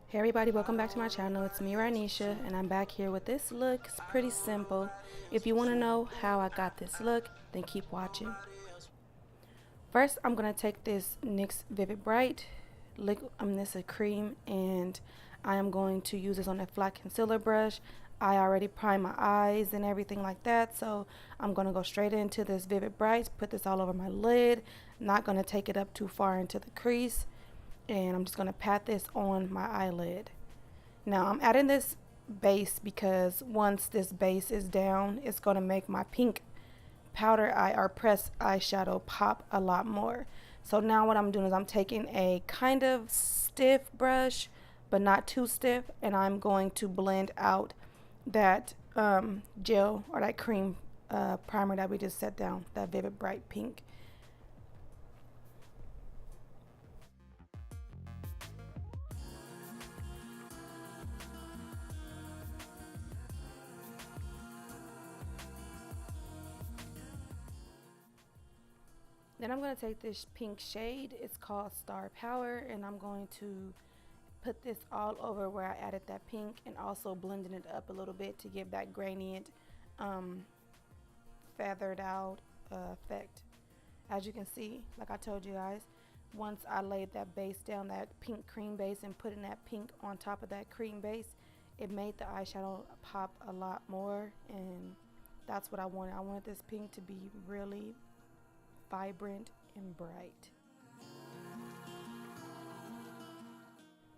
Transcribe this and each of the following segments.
Hey everybody, welcome back to my channel. It's me, Ronisha, and I'm back here with this look. It's pretty simple. If you want to know how I got this look, then keep watching. First, I'm going to take this NYX Vivid Bright liquid, this is a cream, and I am going to use this on a flat concealer brush. I already primed my eyes and everything like that, so I'm going to go straight into this Vivid Bright, put this all over my lid. Not going to take it up too far into the crease, and I'm just going to pat this on my eyelid. Now I'm adding this base because once this base is down, it's going to make my pink powder eye or pressed eyeshadow pop a lot more. So now what I'm doing is I'm taking a kind of stiff brush, but not too stiff, and I'm going to blend out that gel or that cream primer that we just set down, that Vivid Bright Pink. Then I'm going to take this pink shade, it's called Star Power, and I'm going to put this all over where I added that pink, and also blending it up a little bit to give that gradient um, feathered out effect. As you can see, like I told you guys, once I laid that base down, that pink cream base, and putting that pink on top of that cream base, it made the eyeshadow pop a lot more, and that's what I wanted. I wanted this pink to be really vibrant and bright.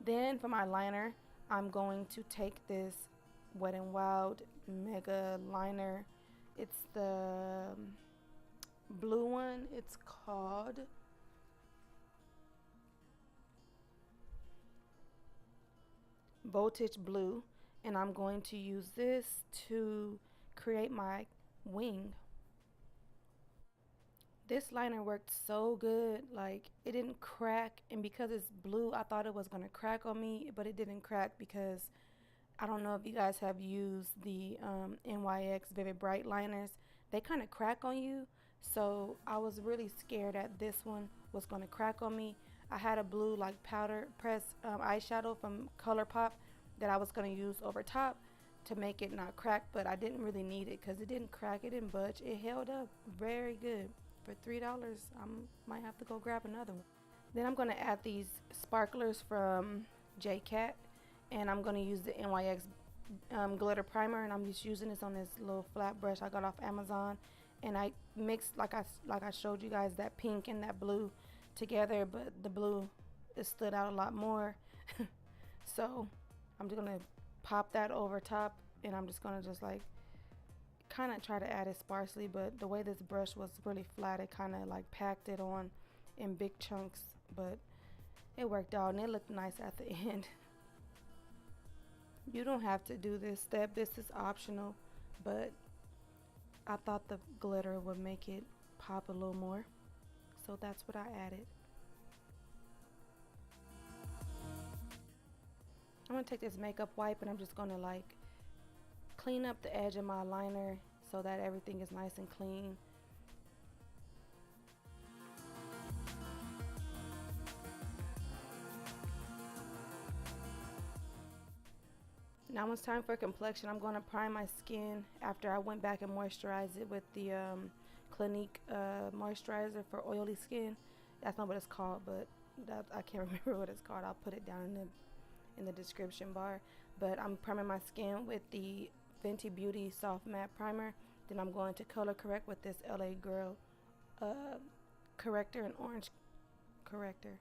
Then for my liner, I'm going to take this Wet n Wild Mega Liner. It's the blue one. It's called Voltage Blue, and I'm going to use this to create my wing. This liner worked so good, like it didn't crack, and because it's blue I thought it was going to crack on me, but it didn't crack because I don't know if you guys have used the NYX Vivid Bright liners. They kind of crack on you, so I was really scared that this one was going to crack on me. I had a blue like powder press eyeshadow from ColourPop that I was going to use over top to make it not crack, but I didn't really need it because it didn't crack, it didn't budge, it held up very good. For $3, I might have to go grab another one. Then I'm going to add these sparklers from JCat, and I'm going to use the NYX glitter primer, and I'm just using this on this little flat brush I got off Amazon, and I mixed like I showed you guys that pink and that blue together, but the blue it stood out a lot more. So I'm just gonna pop that over top, and I'm just gonna just like kind of try to add it sparsely, but the way this brush was really flat, it kind of like packed it on in big chunks, but it worked out and it looked nice at the end. You don't have to do this step, this is optional, but I thought the glitter would make it pop a little more, so that's what I added. I'm gonna take this makeup wipe and I'm just gonna like clean up the edge of my liner so that everything is nice and clean. Now it's time for complexion. I'm going to prime my skin after I went back and moisturized it with the Clinique moisturizer for oily skin. That's not what it's called, but I can't remember what it's called. I'll put it down in the description bar. But I'm priming my skin with the Fenty Beauty Soft Matte Primer. Then I'm going to color correct with this LA Girl corrector and orange corrector.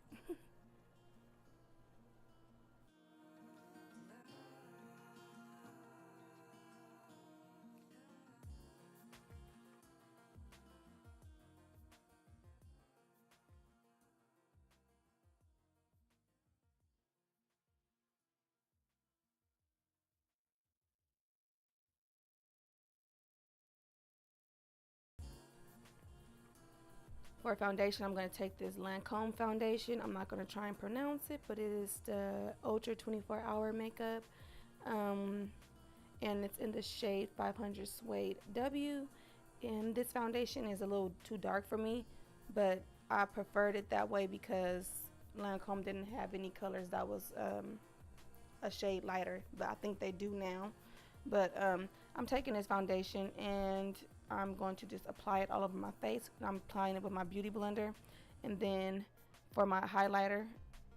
For foundation, I'm going to take this Lancome foundation. I'm not going to try and pronounce it, but it is the Ultra 24 Hour Makeup. And it's in the shade 500 Suede W. And this foundation is a little too dark for me, but I preferred it that way because Lancome didn't have any colors that was a shade lighter, but I think they do now. But I'm taking this foundation and I'm going to just apply it all over my face. I'm applying it with my beauty blender, and then for my highlighter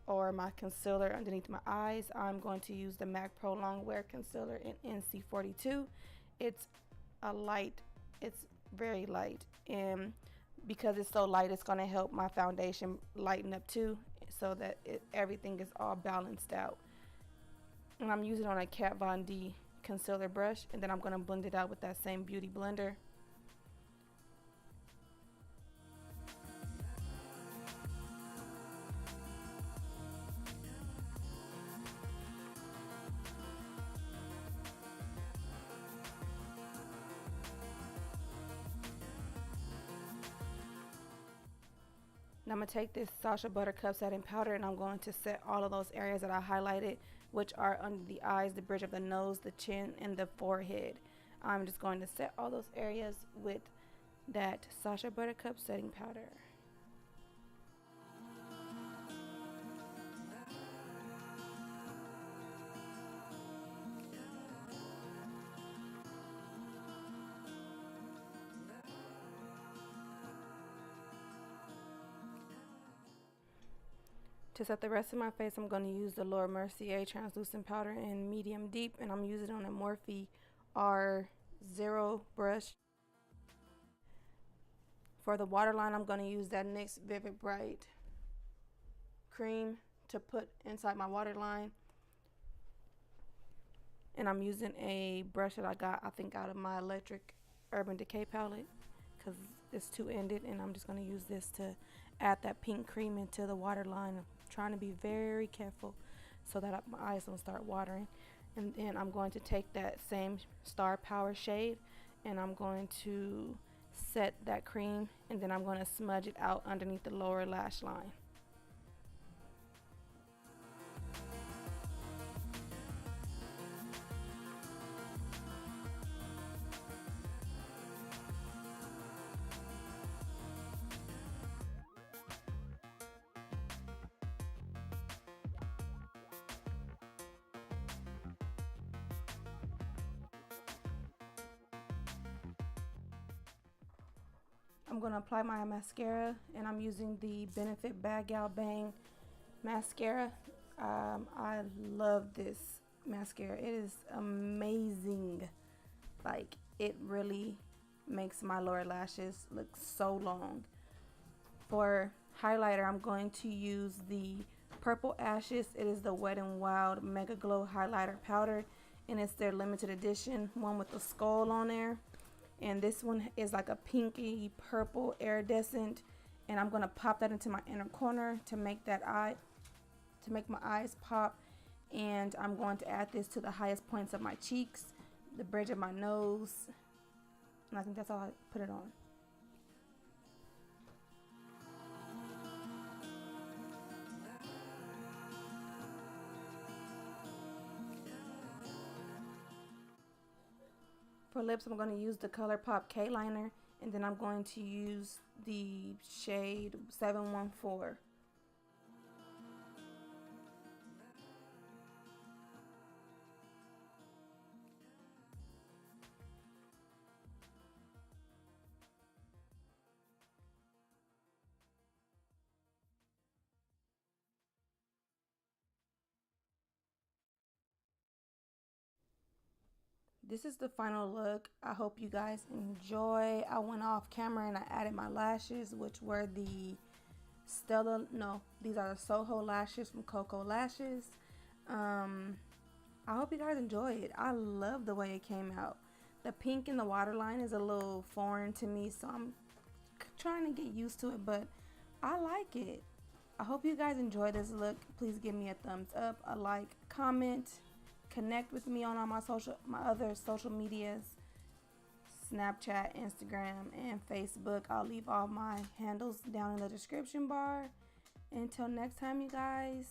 or my concealer underneath my eyes, I'm going to use the MAC Pro Longwear Concealer in NC42. It's a light, it's very light, and because it's so light, it's going to help my foundation lighten up too, so that everything is all balanced out. And I'm using it on a Kat Von D concealer brush, and then I'm going to blend it out with that same beauty blender. And I'm going to take this Sacha Buttercup setting powder, and I'm going to set all of those areas that I highlighted, which are under the eyes, the bridge of the nose, the chin, and the forehead. I'm just going to set all those areas with that Sacha Buttercup setting powder. To set the rest of my face, I'm going to use the Laura Mercier translucent powder in medium deep, and I'm using it on a Morphe R0 brush. For the waterline, I'm going to use that NYX Vivid Bright cream to put inside my waterline. And I'm using a brush that I got, I think, out of my electric Urban Decay palette, because it's two-ended, and I'm just going to use this to add that pink cream into the waterline. I'm trying to be very careful so that my eyes don't start watering. And then I'm going to take that same Star Power shade, and I'm going to set that cream, and then I'm going to smudge it out underneath the lower lash line. I'm going to apply my mascara, and I'm using the Benefit Bad Gal Bang mascara. I love this mascara. It is amazing. Like, it really makes my lower lashes look so long. For highlighter, I'm going to use the Purple Ashes. It is the Wet n Wild Mega Glow Highlighter Powder, and it's their limited edition one with the skull on there. And this one is like a pinky purple iridescent, and I'm gonna pop that into my inner corner to make my eyes pop. And I'm going to add this to the highest points of my cheeks, the bridge of my nose, and I think that's all I put it on. For lips, I'm going to use the ColourPop K liner, and then I'm going to use the shade 714. This is the final look. I hope you guys enjoy. I went off camera and I added my lashes, which were the these are the Soho lashes from Coco Lashes. I hope you guys enjoy it. I love the way it came out. The pink in the waterline is a little foreign to me, so I'm trying to get used to it, but I like it. I hope you guys enjoy this look. Please give me a thumbs up, a like, comment. Connect with me on all my other social medias, Snapchat, Instagram, and Facebook. I'll leave all my handles down in the description bar. Until next time, you guys.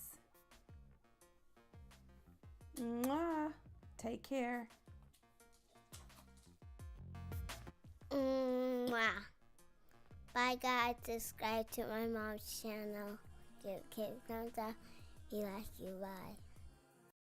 Mwah. Take care. Mwah. Bye guys. Subscribe to my mom's channel. Give a thumbs up. We like you. Bye.